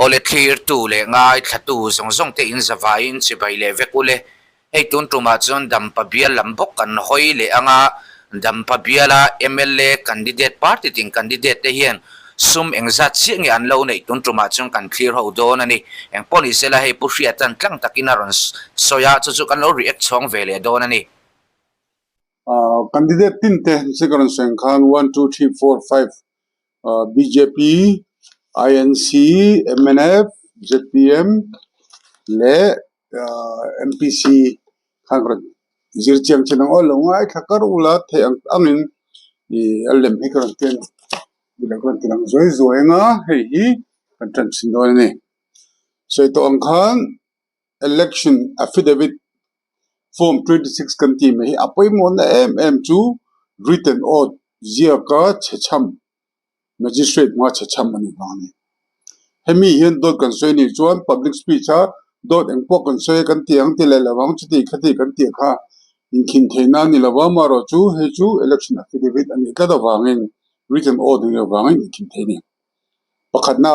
ole clear tu le ngai thatu zong zong te in zawain chi bai le vekule hei tun tuma chon dam pabial lambok kan hoi le anga dam pabiala MLA candidate party ting candidate te hian sum engzat chi nge an lo nei tun tuma chon kan clear ho don ani eng poni sela hei pu hria tan tlang takina ron soya chu chu kan lo react chong vele don ani candidate tin te sekaran seng khan 1 2 3 4 5 BJP INC MNF ZPM le MPC khangran zirchiang chinang ol ngai khakar ula the angin alem hekran ten bilakran tinang zoi zoenga hei hi kan chin ne so to angkhan election affidavit Form 26 kan team hi appointment na MM2 written oath zia ka checham magistrate ma checham ani bani hemi hian dot kan soi ni chuan public speech ha dot engpo kan soi kan tiang ti le lawang chuti khati kan ti kha inkin theina ni lawa maro chu he chu election affidavit ani ka da wangin written oath ni wangin inkin theini pakhatna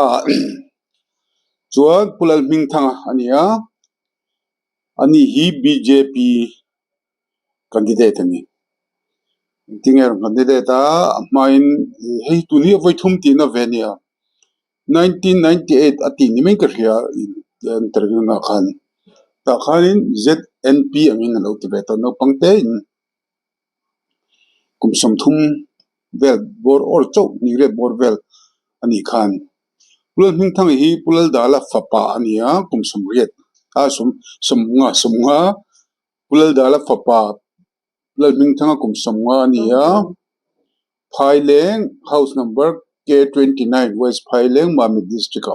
chuan pulal ming thanga ania ani hi BJP candidate ani tinger candidate main hei tuni voi thum ti na venia 1998 ati ni men ka ria interview na khan ta khanin ZNP angin lo ti beto no pangte kum som thum vel bor or chok ni re bor vel ani khan pulal ming thang hi pulal dala fapa ania kum som riet somnga pulal dala fapa pulal ming thang kum somnga ania Phaileng house number K29 West Phaileng Mami district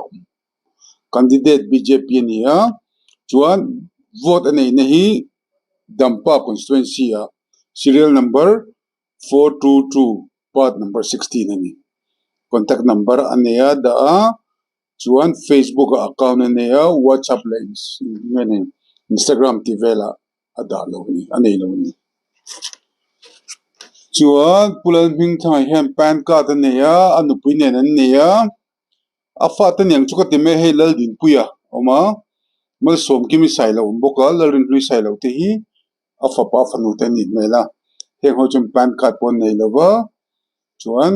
candidate BJP ania chuan vote anei nahi Dampa constituency serial number 422 part number 16 ani contact number ania da chuan Facebook account ania WhatsApp lines ngene Instagram tivela ada lo ni anei lo ni chuan pulal ming thang hian pan card ania anu puinen ania afa tan yang chuka ti me he lal din puya oma mal som kimi sailo boka lalrin hlui sailo te hi afa pa fanu te ni mela he ho chum pan card pon nei lawa chuan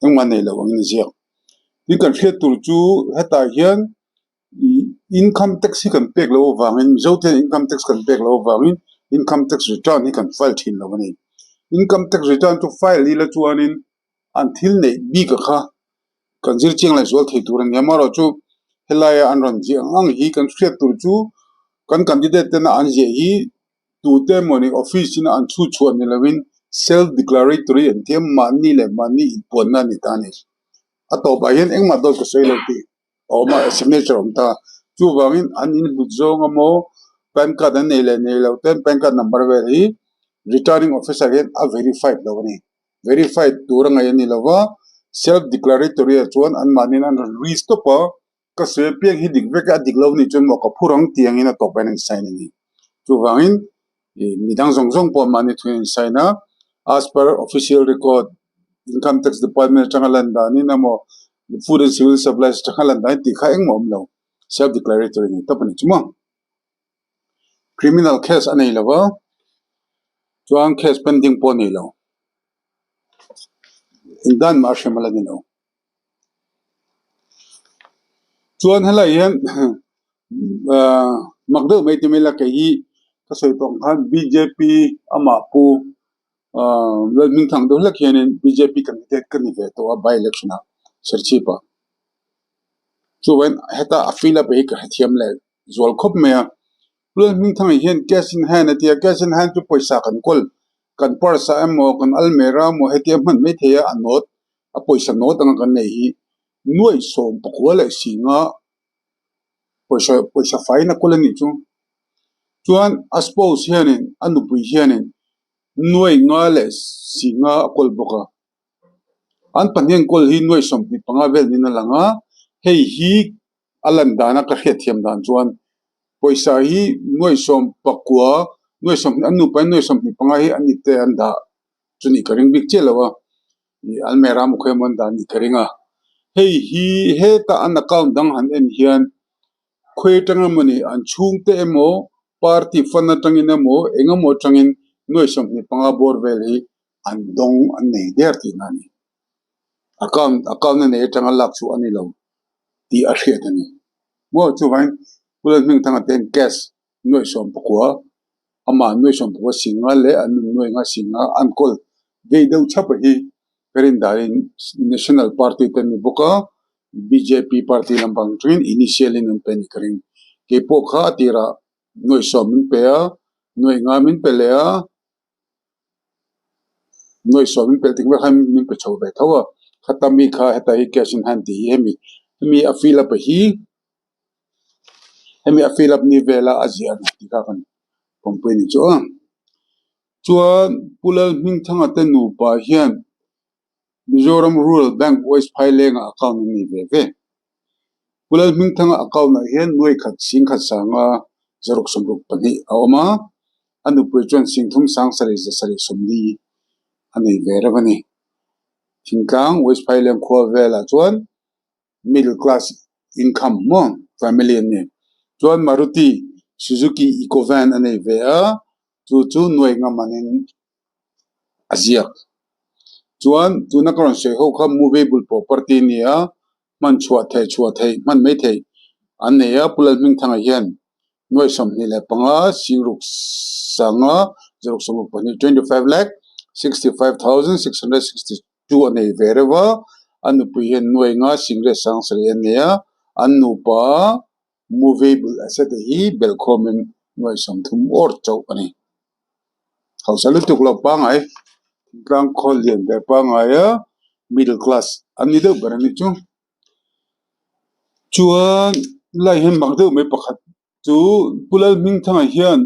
engman nei lawa ni zia ni kan hriat tur chu heta hian income tax hi kan pek lo wangin zote income tax kan pek lo wangin income tax return hi kan file thin lo ni income tax return to file li la chuanin until nei bi ka kha kan zir ching lai zol thei turan yamaro chu helaya anron ji ang hi kan hriat tur chu kan candidate ten an je hi tu te morning office in an chu chuan ni lawin self declaratory and them money le money ponna ni tani ato ba hian engma dol ko sei lo ti oma signature ta chu wangin an in buzong mo pan card an nei lo ten pan card number ve hi returning officer again a verified lo ni verified turang ay ni lawa self declaratory chuan an manin an restopa ka se piang hi digveka diglo ni chun mo ka phurang tiang ina to pen sign ni chu wangin midang zongjong po mani thun sign as per official record income tax department changalanda ni namo food and civil supplies changalanda ti kha eng mom lo self declaratory ni to pani chuma criminal case anei lawa chuan case pending po ni lo dan marshal ni lo chuan hala yan magdo mai timela kai ka soi tong khan BJP ama pu ming thang do lak hian BJP candidate kan ve to by election serchi pa chuan heta afila be ka hathiam le zol khop me ming thang hian cash in hand atia cash in hand to paisa kan kol kan parsa mo kan almera mo hetiam man me theya anot a paisa not ang kan nei hi nuai som pakwala singa paisa faina kolani chu chuan aspos hianin anupui hianin nuai nga le singa kol boka an panhen kol hi nuai som pi panga vel ni na langa hei hi alandana ka hrethiam dan chuan paisa hi nuai som pakwa nuai som anu pa nuai som pi panga hi anite anda chuni karing bik chelawa ni almera mukhemon dan ni karinga hei hi he ta an account dang han en hian khwe tanga mani an chung te emo party fana tangin emo engamo tangin noi som ni panga bor vel hi an dong an nei der ti nani account na ne tanga lak chu ani lo ti a hriat ani mo chu vain pulan ming tanga ten cash noi som pakwa ama noi som pakwa singa le an noi nga singa an kol ve deu chapa hi perin darin national party ten ni boka BJP party lambang trin initially nun pen kring ke po kha tira noi som min pe a noi nga min pe le a noi som min pe tik ba ham min pe chau be thawa khatami kha heta hi cash in hand ti hemi a feel up hi hemi a feel up ni vela azian ti ka kan company chu chuan pulal ming thanga te nu pa hian Mizoram Rural Bank West Phailenga account ni ve pulal ming thanga account na hian noi khat sing khat sanga zaruk somruk pani awma anu puichon singthum sang sari sari somni ani veravani thingkang West Phailen khwa vela chuan middle class income mo family ni chuan Maruti Suzuki Ecovan ani ve a chu noi nga manin aziak chuan tuna karon se ho kha movable property ni a man chua thei man me thei an ne ya pulal ming thanga hian noi som ni le panga singruk sanga zerok somuk pani 25 lakh 65,662 ane vereva anu puyen noi nga singre sang sari ane ya anu pa movable asset hi belcomen noi som thum or chau ani hausalu tuklo pangai tlang khol lien be pangaya middle class ani de barani chuan lai hen magdeu me pakhat chu pulal ming thanga hian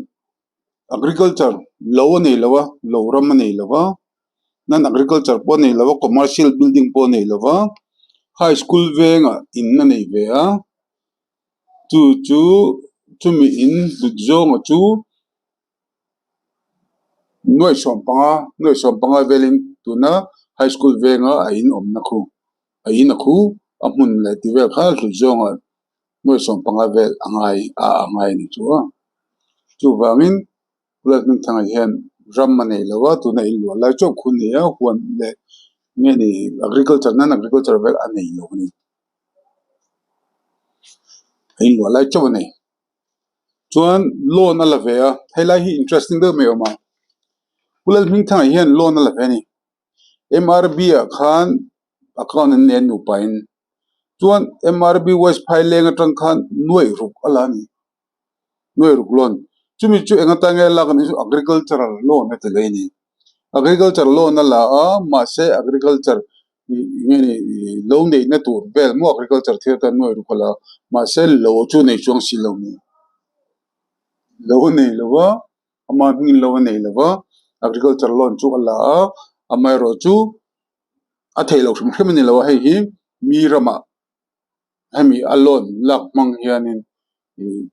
agriculture lo nei lawa lo ram nei lawa nan agriculture po nei lawa commercial building po nei lawa high school venga in na nei ve a chu mi in zong chu noi som panga velin tuna high school venga a in om na khu amun le ti vel kha lu zong noi som panga vel angai ni chu wangin pulat min thanga hian ram mane lawa tuna in lo la chok khun ne ya huan le nge ni agriculture vel anei lo ni in lo la chok ne chuan loan ala ve a helai hi interesting de me ma pulat min thanga hian loan ala ve ni MRB a khan account an nen nu pain chuan MRB West Phailenga tang khan noi ruk ala ni noi ruk loan chumi chu enga tange la kan agricultural loan te le ni agriculture loan ala a ma se agriculture ni loan nei na tur bel mo agriculture theater noi ruk ala ma se lo chu nei chong si lo ni lo nei lo wa ama ni lo nei lo wa agriculture loan chu ala a amai ro chu a thei lo thum khemani lo hei hi mi rama hemi alon lak mang hianin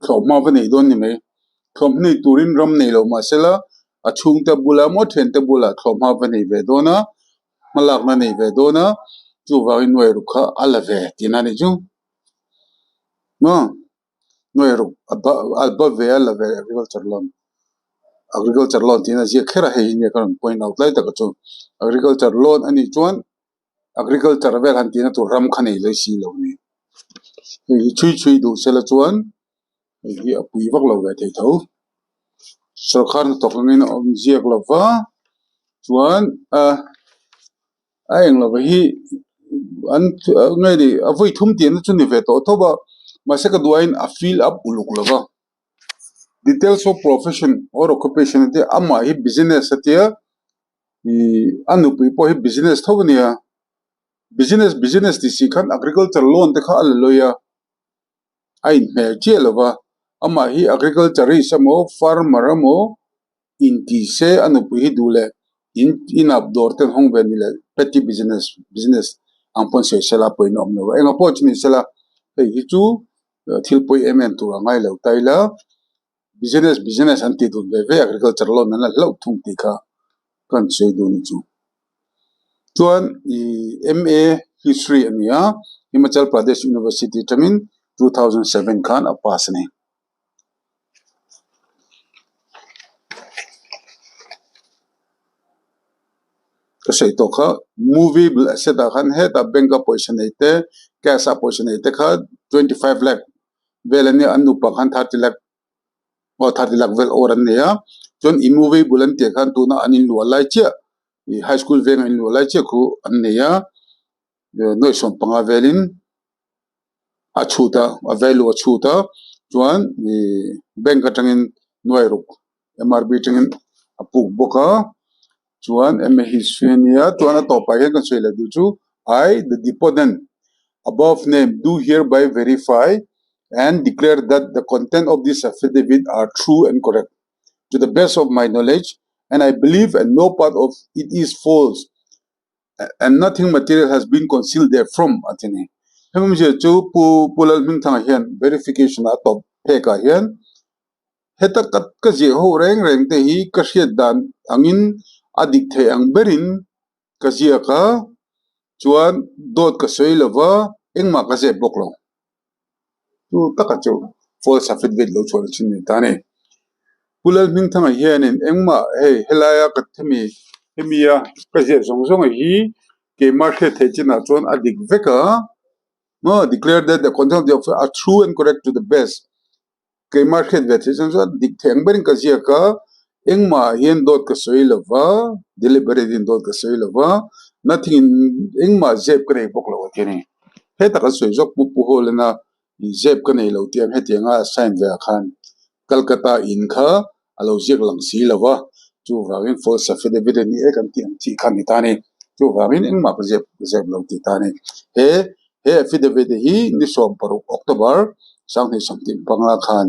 khoma bani don ni me khomni turin ram nei lo ma sela achung te bula mo then te bula khoma bani ve dona malak na nei ve dona chu wa in noi rukha alave tinani chu no noi ruk alba ve alave agriculture loan tina je khera hei ni kan point out lai ta chu agriculture loan ani chuan agriculture vel han tina tu ram khani le si lo ni chui du sela chuan hi apui vak lo ve thei tho sarkar na tokangin om ziak lova chuan a eng lo hi an ngai di avoi thum ti na chuni ve to thoba masaka duain a fill up uluk lova details of profession or occupation te ama hi business atia anu pui po hi business thobania business ti si khan agriculture loan te kha al loya ai me chelova ama hi agriculture ri samo farmer amo inti se anu pui dule in abdor ten hong venile petty business ampon se sela poi nom no enga poch ni sela hi chu thil poi emen tu ngai lo taila business anti du ve agriculture loan na lo thung ti kha kan sei du ni chu chuan i MA history ania Himachal Pradesh University tamin 2007 khan a pass ne kasai to kha movie bul aseta khan he ta bank position ite cash position ite kha 25 lakh velani anu pa khan 30 lakh or 30 lakh vel oran ne ya chon I movie bulan te khan tuna anin lu lai che I high school veng anin lu lai che khu an ne ya noi som panga velin achuta a value achuta chuan bank atangin noi ruk MRB tangin apuk boka chuan history chuan to pa he kan soila du chu I the deponent above name do hereby verify and declare that the content of this affidavit are true and correct to the best of my knowledge and I believe and no part of it is false and nothing material has been concealed therefrom atini hemum je chu pulal ming thang hian verification a top pheka hian heta kat ka je ho reng te hi ka hriat dan angin adik the ang berin ka zia ka chuan dot ka soilova engma ka je boklo tu taka chu false affidavit lo chon chin ni ta ne pulal ming thang hian en engma helaya ka themi hemia ka je zong hi ke market the china chon adik veka no declare that the content of the offer are true and correct to the best ke market vetison so dik theng berin ka zia ka engma hian dot ka soilova deliberate in dot ka soilova nothing engma zep kre boklo theni he ta ka soi jok pu holena zep ka nei lo tiam he tianga sign ve khan Kolkata in kha alo jek lang si lawa chu wangin false affidavit ni e kan tiam chi khan ni ta ne chu wangin engma pa zep lo ti ta ne he affidavit hi ni som paru October sang ni something panga khan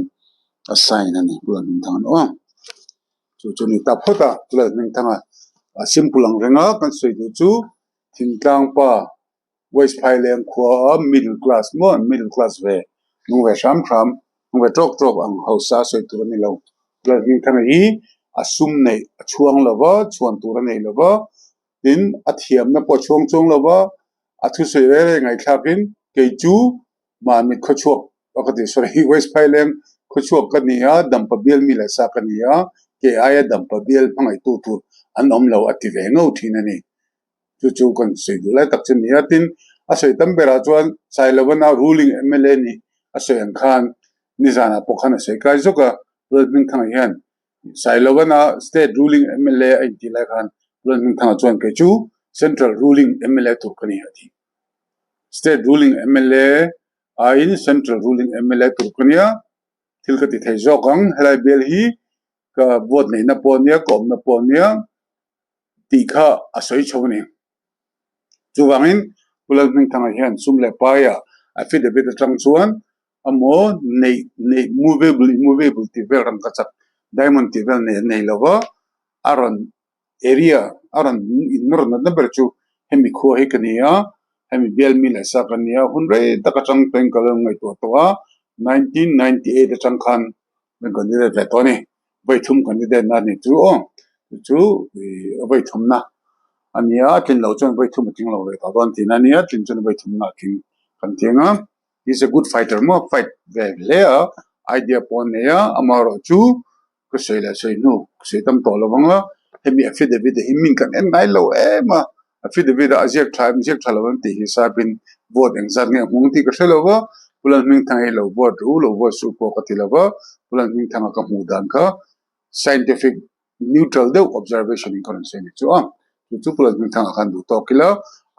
a sign ani bulan min thang chu ni ta phota bulan min thanga a simple ang renga kan soi du chu thingtang pa West Highland kwa middle class ve nungwe sham nungwe trok ang hausa soi tu ni lo bulan min thanga hi asum nei chuang lawa chuan tur nei lawa tin athiam na po chong lawa athu soi re ngai thlakin ke chu ma mit khochuak akati sorry West Highland khochuak kania dampa bial mi la sa kania ke aya dampa bial phangai tu an om lo ati ve ngau thinani chu kan sei du lai tak chen ni atin a sei tam bera chuan sai lawana ruling MLA ni a sei ang khan ni zana pokhana sei kai zoka min thang hian sai lawana state ruling MLA ai ti lai khan min thang chuan ke chu central ruling MLA tur kani ati state ruling MLA in central ruling MLA turkania thilkati thei jokang helai bel hi ka vote nei na ponia kom na ponia tikha asoi chawni chuwangin pulal ning thanga hian sumle paya affidavit atang chuan amo nei movable ti vel rang kachak diamond ti vel nei lawa aron area aron inur na number chu hemi kho he kania hemi bel mil asa kania hunre takachang pen kalang ngai to 1998 atang khan men gondire vetoni baithum candidate na ni chu baithum na ania tin lo chon baithum ting lo ve ta don tin ania tin chon baithum na king kan tenga is a good fighter mo fight ve le idea pon ne ya amaro chu ko sei no sei tam to lo wanga hemi affidavit himmin kan en ngai lo ma affidavit ajek thlawan ti hisabin vote engzar nge hung ti ka shelo pulan ming thang lo vote lo vote su ko katilawa pulan ming thang ka mu dan ka scientific neutral de observation in currency ni chu chu pulan ming thang kan du to kila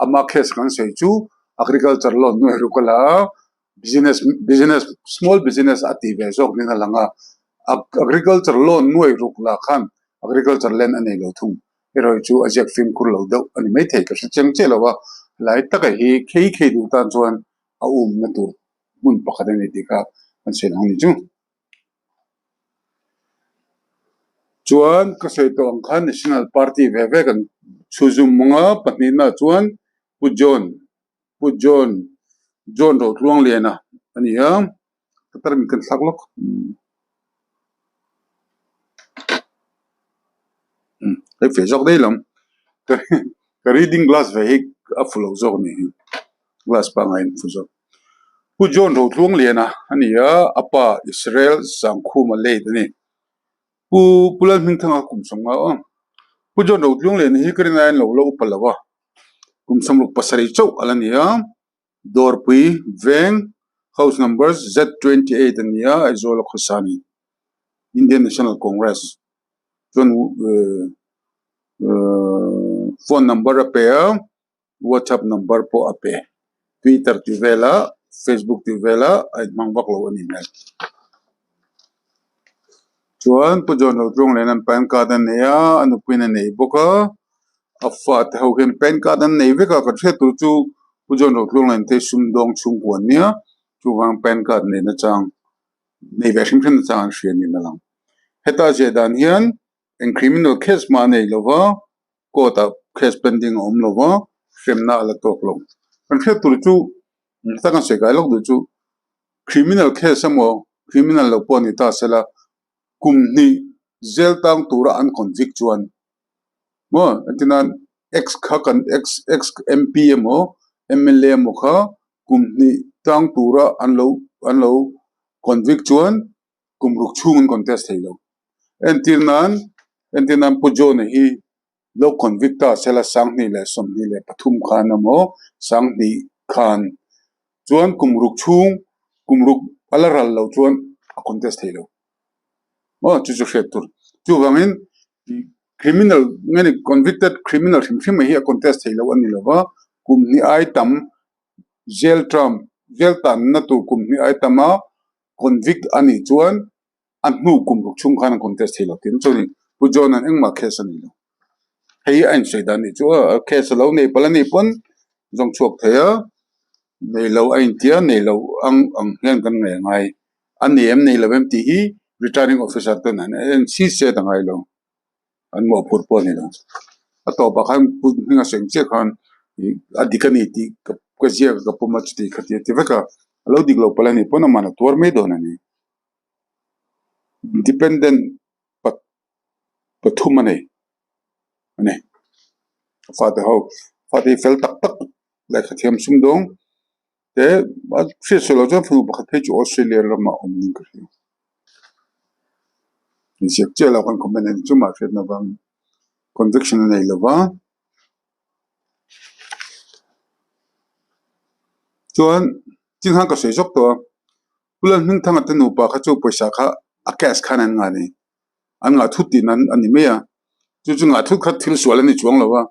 ama khes kan sei chu agriculture lo no herukala business small business ati ve jok ni na langa agriculture loan nuai rukla khan agriculture land ane lo thum eroi chu ajek film kur lo do ani mai thei ka cheng che lo wa lai ta ka hi khei du tan chuan a na tur mun pakhat ani ti ka an se nang ni chu chuan ka sei to ang khan national party ve ve kan chuzum monga patni na chuan pu john ro tluang lena ani ya tar mi kan thlaklok cái phải dọc đây lắm cái reading glass về a full of zone này glass pa ngain fuzo pu jon ro tlung le na ani ya apa Israel sang khu ma le ni pu pulan ming thanga kum songa pu jon ro tlung le ni hi kri na lo lo palawa kum sam ru pasari chau alani ya dor pui veng house numbers Z28 ani ya azol khosani Indian National Congress jon phone number pe WhatsApp number po ape Twitter ti vela Facebook ti vela ai mangbak lo ani na chuan pu jon lo tlung le nan pan card an ya anu pin nei boka afat ho gen pen card an nei veka ka the tu chu pu jon lo tlung len te sum dong chung kon nia chu wang pen card ne na chang nei ve shim chen chang shien ni na lang heta je dan hian en criminal case ma nei lova kota case pending om lova shemna ala tok lo kan the tu chu ta kan se ga lok du chu criminal case amo criminal lo pon ta sela kumni zel tang tura an convict chuan mo atinan ex khakan ex MP mo MLA mo kha kumni tang tura an lo convict chuan kumruk chung contest thelo entinan pujo ne hi lo convict ta sela sang ni le som ni le pathum khan mo sang ni khan chuan kumruk alaral lo chuan contest thelo chu shetur chu wangin criminal ngani convicted criminal him hi contest thelo ani lova kumni ai tam jail tan na tu kumni ai tama convict ani chuan annu kumruk chung khan contest thelo tin chuni pujon an engma case ani lo hei ein sedan ni chu case lo nei palani pon jong chok thaya nei lo ein tia nei lo ang hian kan nge ngai ani em nei lo ti hi returning officer to nan en si se dangai lo an mo phur po ni lo ato ba khan pu hinga seng che khan adikani ti ka zia ka puma chti khati ti veka lo diglo palani pona mana tor me do na ni dependent pathumane ane fate fel tak la khathiam sum dong te ba se solo jo fu ba khathe chu Australia la ma omning ka ni se che la kan komen chu ma fet na bang conviction nei la ba chuan tin han ka se jok to pulan hning thang at nu pa kha chu paisa kha a cash khan an nga ni an nga thuti nan ani me ya chu nga thu kha thil swal ani chuang lo wa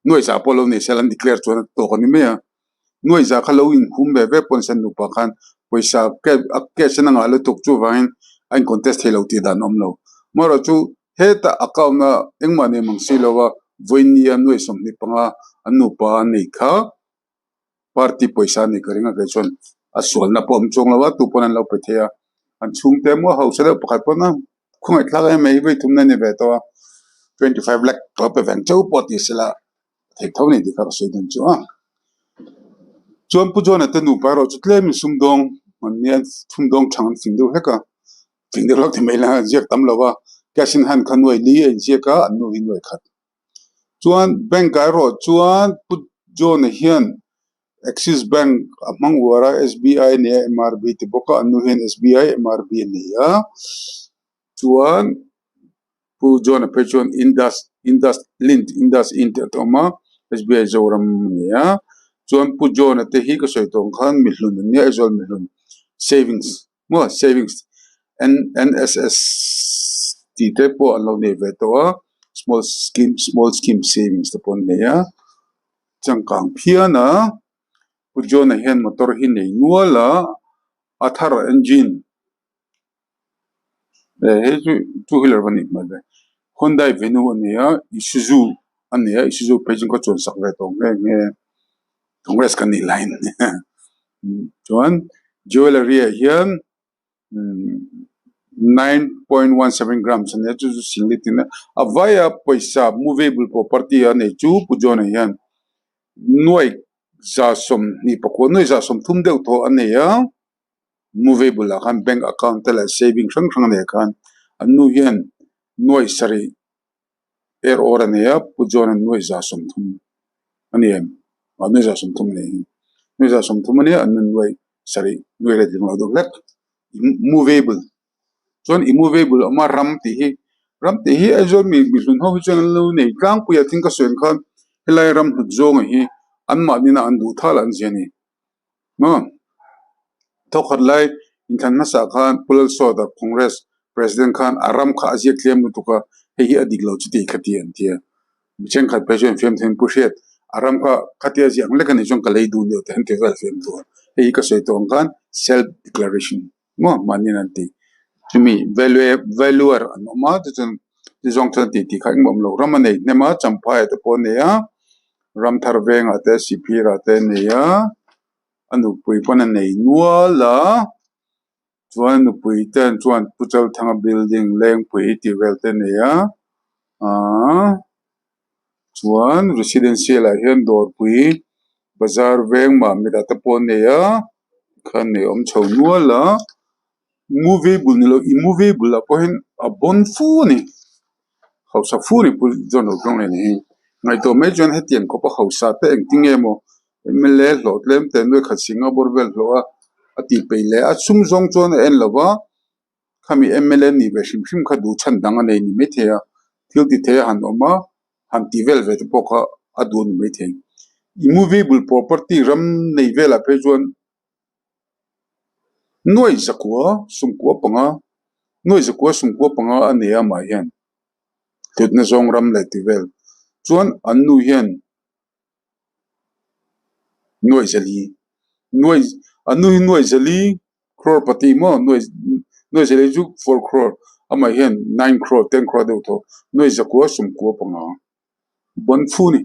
noi sa polo ni selan declare chuan to ko ni me ya noi za kha lo in hum be ve pon san nu pa khan paisa ke sen nga lo tok chu wain an contest hello ti dan om lo maro chu heta account na engma ne mang si lo wa voinia noi som ni panga anu pa nei kha party paisa ni karinga ke chon asol na pom chong lawa tu ponan lo petheya an chung te mo house le pakhat pona khungai thla mai ve thumna ne ve to 25 lakh top event chau poti sela thek thau ni dikha so dan chu chon pu jona te nu paro chutle mi sumdong man nian thumdong thang fingdu heka fingdu lok the maila jek tam lawa kashin han khanwai li en jeka anu hin wai khat chuan bank kai ro chuan pu jona hian Axis Bank among wara SBI ne MRB ti boka anu hen SBI MRB ne ya chuan pu jona pechon indus int atoma SBI zoram ne ya chuan pu jona te hi ka soitong khan milhun ne azol milhun savings NSS ti te po alo ne vetoa small scheme savings te pon ne ya changkang phiana Pujona hian motor hi nei nuala athar engine he two wheeler bani male Hyundai Venue ania Isuzu pejin ko chon sak ve tong nge congress kan ni line chuan jewelry hian 9.17 grams ania chu singlit na avaya paisa movable property ane chu Pujona hian noi za som ni pako noi za som thum deuh tho ane ya movable khan bank account la saving sang ne khan anu hian noi sari ora ne ya Pujona noi za som thum ane anu za som thum ne noi za som thu mani an noi sari noi ra ding lo do lek immovable chuan immovable ama ram ti hi azon mi hlun ho hi chuan lo nei tlang puya thing ka sen khan helai ram hu zong hi an ma ni na an du thal an jeni no to khat lai in than na sa khan pulal so da congress president khan aram kha azia claim tu ka hi adik lo chi ti khati an tia chen khat president fem them pushet aram ka khatia ji ang lekani jong ka lei du le ten te vel fem tu hi ka sei tong khan self declaration mo manin an ti chumi valuer an ma chen jong chen ti khai mom lo ramane ne ma champa te pon ne ya ram thar veng ate cp ra te ne ya anu pui pon nei nuala chuan nu pui ten chuan puchal thanga building leng pui ti vel te ne ya chuan residential a hian dor pui bazar veng ma mi da te pon ne ya khan ne om chho nuala movable ni lo immovable a pohin a bon fu ni hausa fu ni pu jon lo tong ni ngai to me jon hetien ko pa hausa te eng tinge mo mle lo tlem te noi kha singa borvel lo a ti pe le a sum zong chon en lova khami mle ni be shim shim kha du chan dang nei ni me the ya thil ti the han oma han ti vel ve te poka adu ni me the immovable property ram nei vela pe jon noi zakwa sumkwa panga noi zakwa sumkwa panga ania ma hian tut na zong ram le ti vel chuan annu hian noi zali noi annu noi zali crore pati mo noi zali ju 4 crore ama hian 9 crore 10 crore de to noi zakwa sumkwa panga bon funi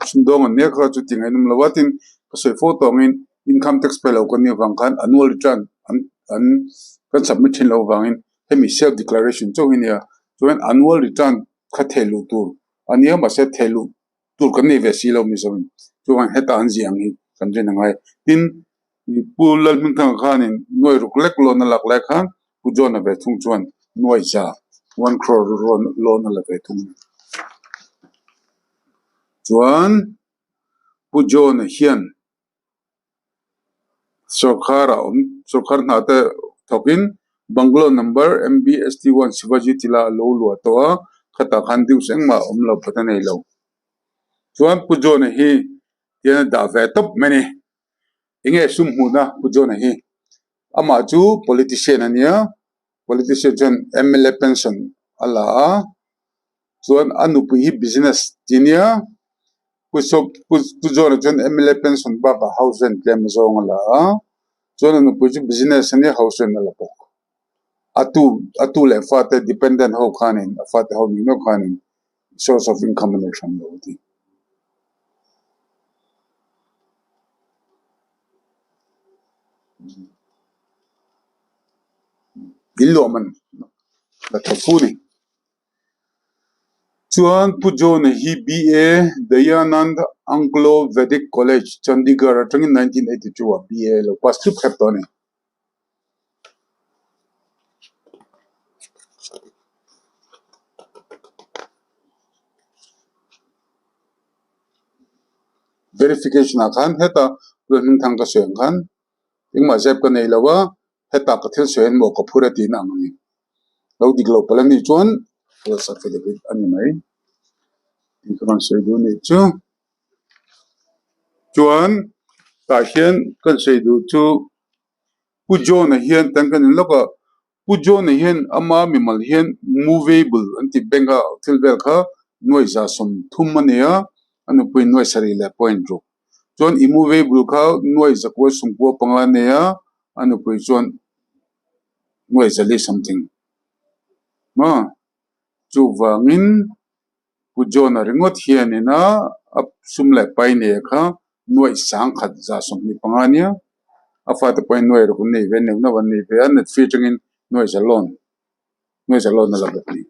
sundong ne kha chu tingai num lawatin ka se photo ngin income tax pay lo kan ni wang khan annual return an kan submit lo wangin hemi self declaration cho in ya when annual return kha thelu tu ania ma se thelu tur kan ni ve si lo mi zon chu wan heta an jiang hi kan je nangai tin pulal min thang khanin noi ruk lek lo na lak lek khan pu jo na ve thung chuan noi cha 1 crore lo na la ve thung chuan pu jo na hian Sarkar na te thokin bungalow number MBST1 Shivaji Tila lo lo to khata khan diu seng ma lo patane lo chuan pujo na hi tian da ve top many inge sum hu na pujo na hi ama chu politician ania politician chen MLA pension ala chuan anu pu hi business tinia pujo na chen MLA pension ba house rent claim zong ala chuan anu pu business ani house rent ala pok atu le fate dependent ho khanin fate ho ni no khanin source of income nation lo di illo man la thafuni chuan pujo na hi BA Dayanand Anglo Vedic College Chandigarh atang 1982 BA lo pass through khaptone verification akhan heta learning thang ka sen khan ingma zep ka nei lawa heta ka thil sen mo ka phura ti na ngani lo dik lo palani chuan lo certificate ani mai income sei du ni chuan ta hian kan sei du chu pujo na hian tan kan loka pujo na hian ama mimal hian movable anti benga thil bel kha noi za som thum ania anu pui noi sari le point ro chuan immovable kha noi zakwa sumpo panga neya anu pui chuan noi zali something ma chu wangin pujo na ringot hian ina ap sumle pai ne kha noi sang khat za som ni panga nia afa te point noi ro nei ve ne na wan nei ve an featuring in noi zalon na la bapni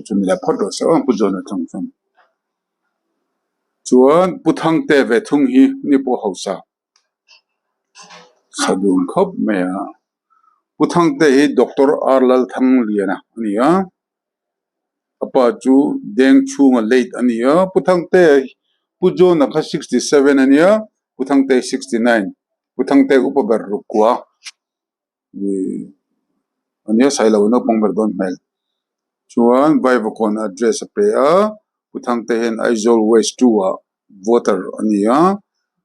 chu mi la photo so pujo na thong thong chuan puthang te ve thung hi ni po hausa sadun khop mea puthang te hi Dr. Arlal thang liana ania apa chu deng chunga late ania puthang te pujo na kha 67 ania putang te 69 putang te upaber rukwa ania sai lo no pong berdon mel chuan vai vakon address pe a putang te hen Aizawl West 2 a voter ania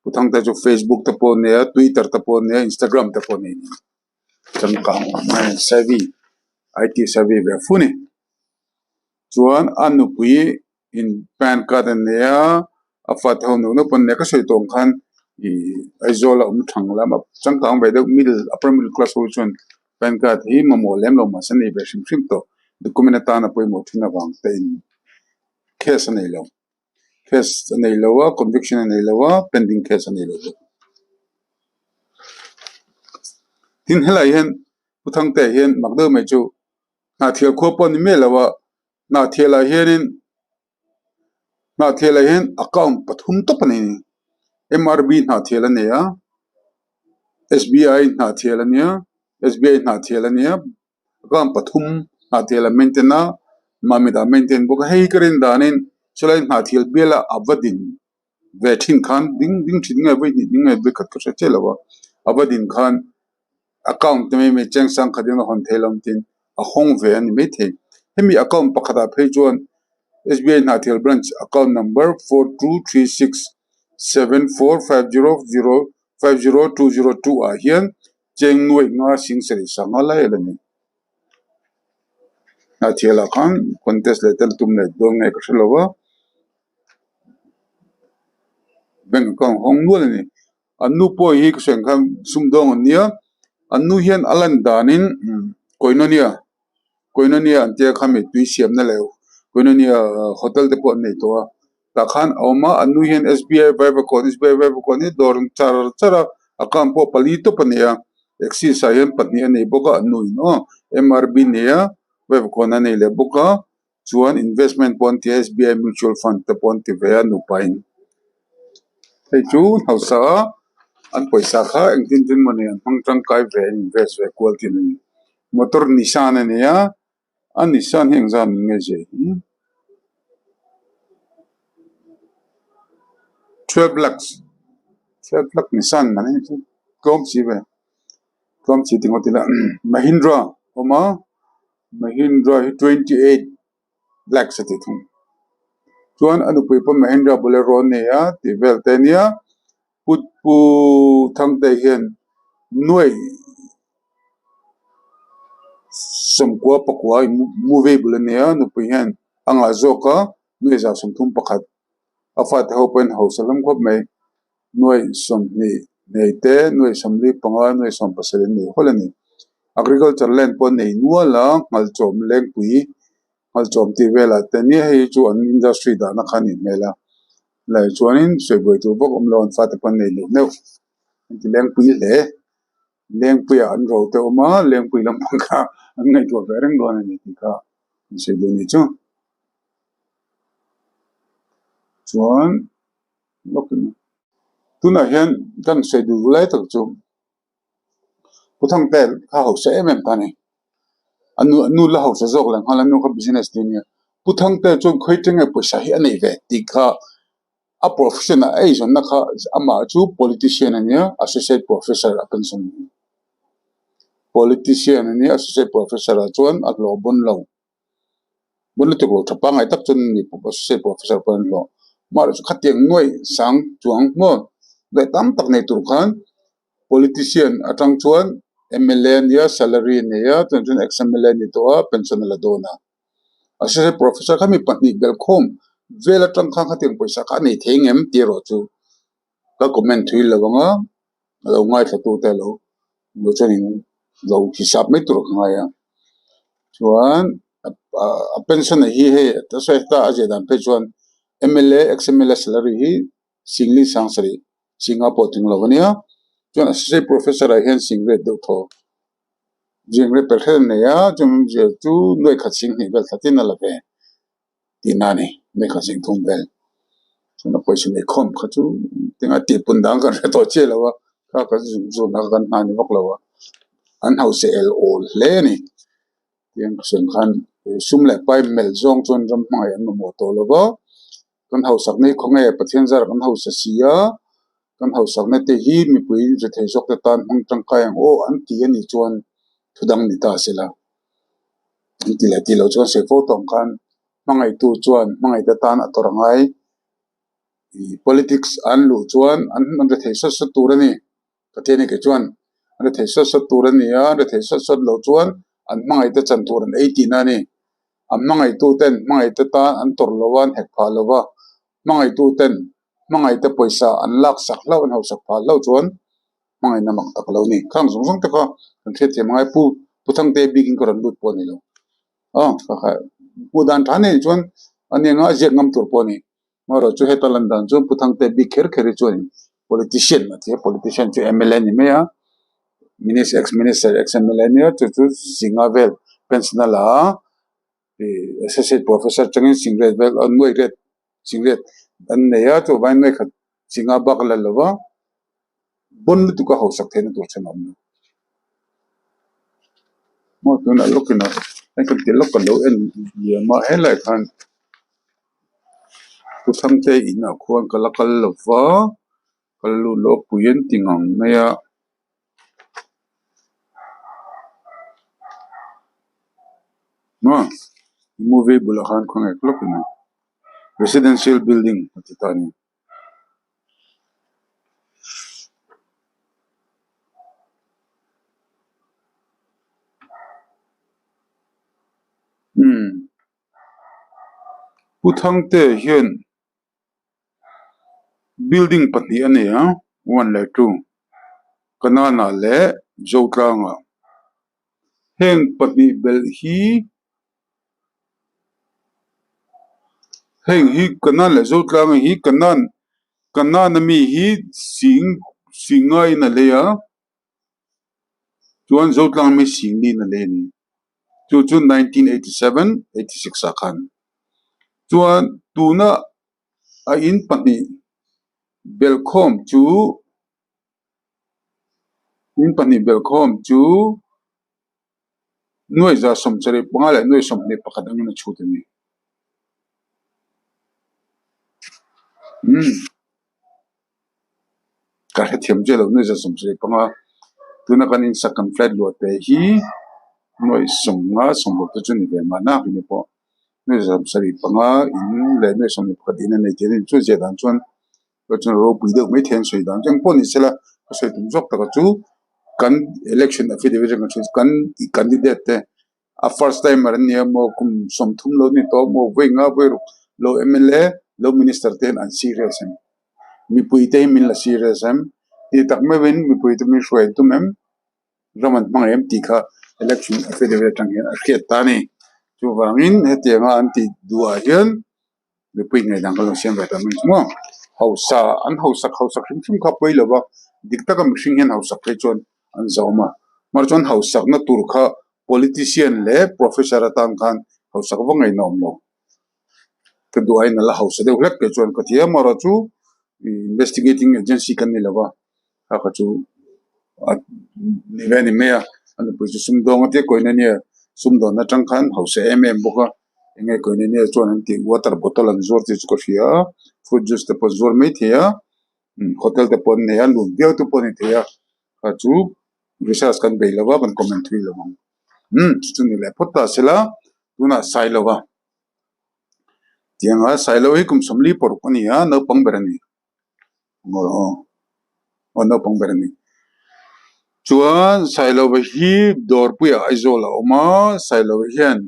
putang te chu Facebook te pon ne Twitter te pon ne Instagram te pon ne chang ka mai savvy IT savvy ve funi chuan anu pui in pan card ne a fat ho no pon ne ka soi tong khan I Aizawl a thang lam chang ka be de middle upper middle class ho chuan pan card hi mamo lem lo ma san ni be shim to document ta na poi mo thina wang te in case nei lo case nei lo conviction nei lo pending case nei lo tin helai hen puthang te hen magdo me chu na thial kho pon me lawa na thiala hen account pathum to pani MRB na thiala ne ya SBI na thiala ne SBI na thiala ne account pathum na thiala maintain mamida maintain bok hei karin danin cholai na thial bela avadin vethin khan ding thing ngai bai ni ngai bai khat ka chelawa avadin khan account me cheng sang khadin hon thelam tin a hong ve an me the hemi account pakhada phei chuan SBI Nathil branch account number 42367450050202 a hian cheng nuai nga sing seri sangala elani Nathil khan contest letter tumne dong ngai kashlowa bank account hong nualani anu po hi kseng kham sumdong ania anu hian alan danin koinonia ante khami tui siam na lew koinonia hotel de pon nei to ta khan awma anu hian SBI vibe ko ni dor chara akam po pali to pania exis a hian patni nei boka anu no MRB nia web ko na nei le boka chuan investment pon ti SBI mutual fund te pon ti ve anu pain thei chu hausa an paisa kha engtin mane an hangtang kai ve invest ve quality ni motor Nissan ania an Nissan heng zan nge je 12 lakhs 12 lakh Nissan mane kom chi tingotila Mahindra oma Mahindra 28 lakhs ati thum chuan anu pui pa Mahindra Bolero ne ya ti vel tenia pu thang te hian nuai somkwa pakwa movie bulania nu pui hian anga zoka nuai za somthum pakhat afat open house alam khop mai nuai som ni neite nuai somli panga nuai som pasal ni holani agriculture land pon nei nuala ngal chom leng pui ngal chom ti vela tani hei chu an industry da na khani mela lai chuanin soiboi tu bok omlon fat pon nei lu neu ti leng pui le leng pui an ro te oma leng pui lam pangka an ngai tu vereng do ni ti ka se do ni chu chuan lokin tuna hian kan se du lai tak chu puthang tel kha ho se em tani anu la ho se jok lang hala nu kha business ti ni puthang tel chu khoi tenge paisa hi anei ve ti kha a professional ai zon na kha ama chu politician ania associate professor a pension politician ania associate professor a chuan a lo bon lo tu lo thapa ngai tak chun ni associate professor pon lo mar chu khatiang noi sang chuang mo le tam tak nei tur khan politician atang chuan MLA nia salary nia chun XMLA ni to pension la dona associate professor khami patni belkhom vela tang khang khatiang paisa ka nei thengem ti ro chu ka comment thui lawanga lo ngai thatu te lo chanin lo hisab mai tur khanga ya chuan a pension hi he ta sai ta aje dan pe chuan MLA XMLA salary hi singli sangsari Singapore ting lawania chuan associate professor a hian singre do tho jingre perhen ne ya chum je tu noi khatsing ni bel thatin la ve tinani me khasing thum bel chuna poison e khom khachu tinga ti pundang kan to che lawa ka zo na kan na ni bok lawa an house el all le ni tiang sen khan sumle pai mel zong chon ram mai an mo to lawa kan house ak nei khonge pathian zar kan house sia kan hau sak na te hi mi pui je thei sok te tan hang tang kai ang o an ti ani chuan thudang ni ta sila an ti la ti lo chuan se pho tong kan mangai tu chuan mangai te tan atorangai i politics an lu chuan an je thei sat turani ka te ni ke chuan an thei sat turani a an thei sat lo chuan an mangai te chan turan 18 ani an mangai tu ten mangai te ta an tor lowan hek pha lowa mangai tu ten mangai te poisa an lak sak lo an hau sak pha lo chuan mangai namak tak lo ni khang zong zong te ka kan the the mangai pu thang te bigin koran lut po ni lo ka kha pu dan thane chuan ani nga je ngam tur po ni maro chu hetalan dan chu pu thang te big kher kher chuan politician ma the politician chu MLA ni me ya minister ex minister ex MLA ni chu singavel pensionala associate professor changin singret bel an noi ret singret an ne ya to ban ne khat singa bakla lawa bon tu ka ho sak thena tur chen am mo tu na lokina an kan til lokal lo en ya ma hela khan tu tham te ina khuan kalakal lawa kallu lo puyen tingang me ya no movie bulakhan khong ek lokina residential building atitani puthang te hian building pahnih ani a 1 le 2 kanana le zotlanga heng pahnih bel hi heng hi kanan le zotlanga hi kanan mi hi singai na le ya chuan zotlanga mi singli na le ni chu 1987 86 akhan chuan tuna a in pahnih belkhom chu in pahnih belkhom chu noi za som chare pangale noi som ne pakadang na chutani ka thiam je lo noi za som chare panga tuna kan in second flat lo te hi noi som nga som bo chu ni be mana ni po noi za som chare panga in le noi som ne pakadina nei te ni chu je dan chuan ko chu ro pui de mai then soi dan jang po ni sela ko sei tum jok ta chu kan election affidavit kan chu kan candidate te a first time maran ne mo kum som thum lo ni to mo wenga we lo MLA lo minister ten an serious em mi pui te min la serious em ti tak me win mi pui te mi shwai tu mem raman mang em ti kha election affidavit tang hian a khiat ta ni chu wangin heti nga anti duwa hian mi pui ngai dang lo siam ba ta min mo hausa an hausa khim kha poi lo ba dikta kam hring hian hausa ke chon an zawma mar chon hausa na tur kha politician le professor atan khan hausa ko ngai nom lo ke duai na la hausa de hlek ke chon ka thia mara chu investigating agency kan ni lawa ha ka chu ni ve ni me an pu chu sum dong te ko na ni sum don na tang khan hausa boka ngai ko ni chon an ti water bottle an zor ti ko fia fruit juice te po zor me thia hotel te pon ne ya lu dio tu pon thia ka chu research kan be lawa kan comment wi lawa chu ni le phota sela tuna sai lawa tianga sai lo hi kum somli por pani ya no pang berani no pang berani chuan sai lo hi dor pu ya aizola oma sai lo hian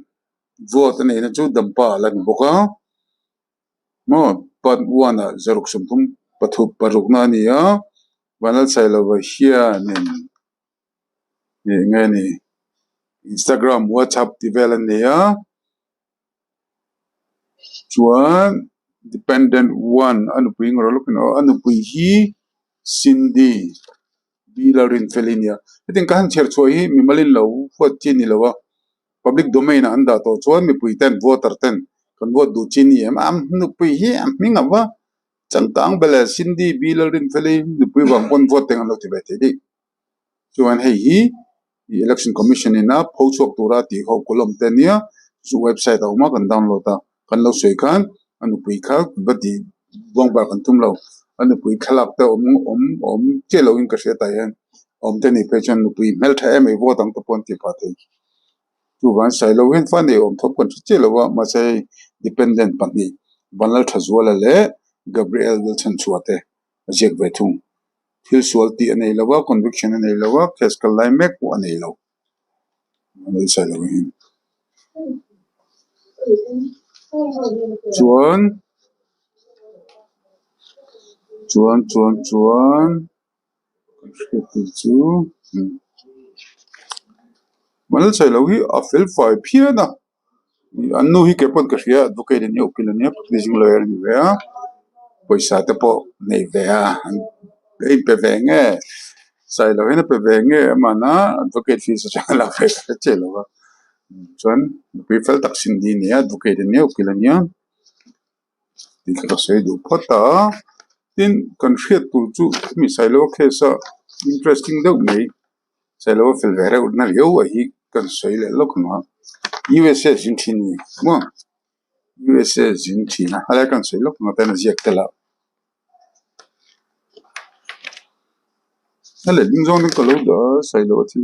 vote ne na chu dampa lan boka mo pat wana zaruk sumthum pathu parukna ni ya wanal sai lo hian ni Instagram WhatsApp develop ne ya chuan dependent one anu puing ro lokino anu pui hi Cindy bilarin felinia itin kan cher choi hi mi malin lo fot chini lo public domain anda to chuan mi pui ten voter ten kan vote du chini am nu pui hi am minga wa changtang bela Cindy bilarin feli nu pui wang pon vote teng lo ti bete di chuan hei hi election commission ina phochok tura ti ho kolom tenia su website ma kan download ta kan lo sei kan anu pui kha bati wang ba kan tum lo anh bùi khắc ta chế lâu in cái xe tay hen tên này phải chọn bùi mel thay em vô tăng tập quan tiếp phát chú vẫn sai lâu hen fan này thop quan chế lâu mà sai dependent bằng đi ban lâu thà zua là lẽ Gabriel Wilson chuate ajek ve thung thil sual ti anei lawa conviction anei lawa case ka laimek pu anei lo anei sai lo hin chuan chu manal sai lo hi a fel fai phia na annu hi ke pon ka hria advocate ni opinion ni pleasing lawyer ni ve a poisa te po nei ve a ei pe ve nge sai lo hin pe ve nge mana advocate fees cha la fe che lo wa chuan pe fel taksin di ni advocate ni opinion ni ti ka sei du phota tin kan hriat tu chu mi sai lo case interesting deuh nei sai lo fel ve ra na yo a hi kan sei le lok ma USA jin thin ni mo USA jin thin na hala kan sei lok ma ta na jiak tela hala ding zong ko lo da sai lo thi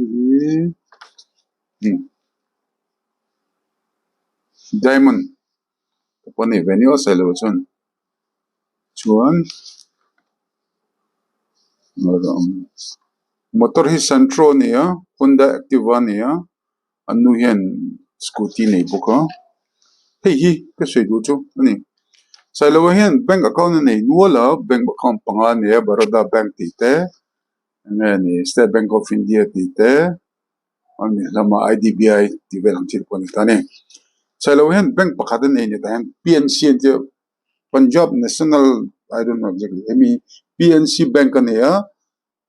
diamond pone venue sai lo chuan motor hi Santro nia Honda Activa nia annu hian scooty nei boka hei hi ka sei du chu ani sai lo hian bank account nei nuala bank account panga ne Baroda Bank ti te ni State Bank of India ti te ani lama IDBI ti velang chil pon ta ne sai lo hian bank pakhat nei ne ta PNC je Punjab National I don't know exactly PNC Bank ne ya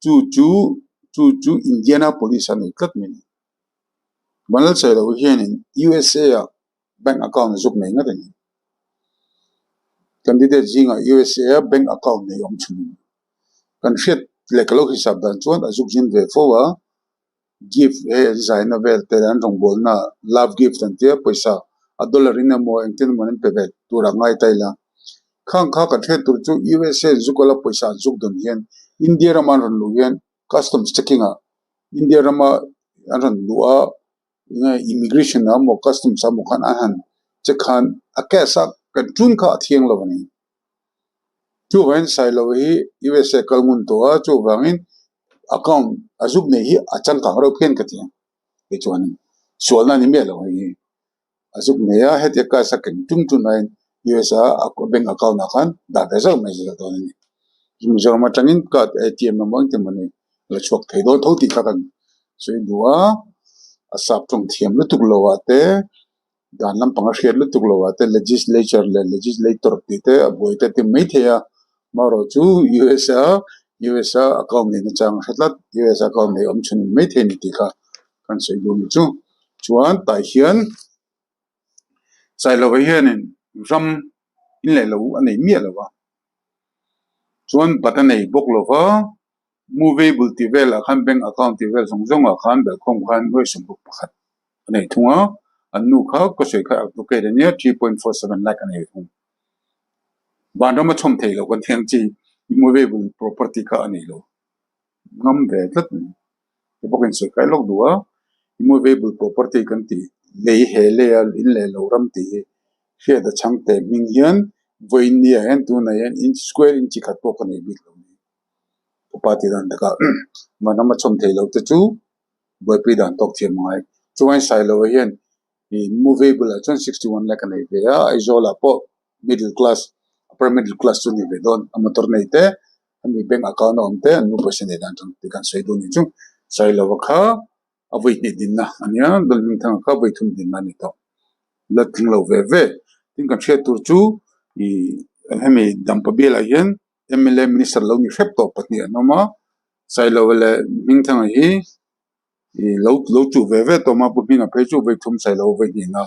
chu Indianapolis ani kat min manal sai lo hian in USA bank account zuk nei nga tani candidate jinga USA bank account nei om chun kan hriat lekalo hisab dan chuan azuk jin ve fowa gift zaina vel te an rong bol na love gift an te paisa $1 in mo engten manen pe ve tura ngai taila khang kha ka the tur chu USA zukola paisa zuk don hian India raman ron lu hian customs checking a India rama an ron lu a immigration na mo customs sa mo khan ahan che khan akesa kan tun kha thiang lo ni chu wen sai lo hi USA kalmun to a chu wangin account azuk nei hi achang ka ro phen ka tiang ke chuan sual na ni me lo hi azuk nei a het ka sa kan tum tu nai USA bank account na khan da da zo mai ji to ni zo ma changin ka ATM na mong te mani la chok thei do thoti ka kan sui duwa asap tong thiam lu tuk lo wa te dan lam pang hriat lu tuk lo wa te legislature le legislator ti te aboi te ti mai theya maro chu USA account ni chang hretlat USA account ni om chun mai the ni ti ka kan sei du mi chu chuan ta hian sai lo hian in ram in le lo anei mi lo wa chuan batan nei bok lo wa movable ti vel a khan bank account ti vel song song a khan bel khom khan hoi sum bok pakhat anei thunga annu kha ko sei kha advocate ne 3.47 lakh anei thung bandam chom thei lo kan thiang chi movable property kha anei lo ngam ve tlat ni bokin sei kai lok duwa movable property kan ti lei he le in le lo ram ti he da chang te ming hian voin ni hen tu na yan inch square inch khat to kan ei bik lo ni party dan da ka manam chom thei lo te chu boy pi dan tok thiam mai chuan sai lo hian movable a 61 lakh anei ve a izola po middle class upper middle class chu ni ve don amator nei te ami bank account on te anu percent dan chung ti kan sei do ni chu sai lo kha avoi ni din na ania dol min thang kha voi thum din na ni to la thing lo ve ve tin kan che tur chu I hemi dampa bela hian MLA minister lo ni hrep to patni anoma sai lo le min thang hi lo chu ve ve to ma pu pina pe chu ve thum sai lo ve ni na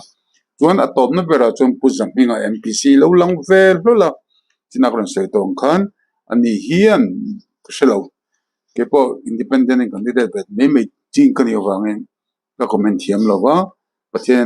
chuan atop na bera chuan puzam hinga MPC lo lang ve lola tinakron sei tong khan ani hian shelo kepo independent candidate bet me ting kan yo wangin ka comment thiam lo wa pathian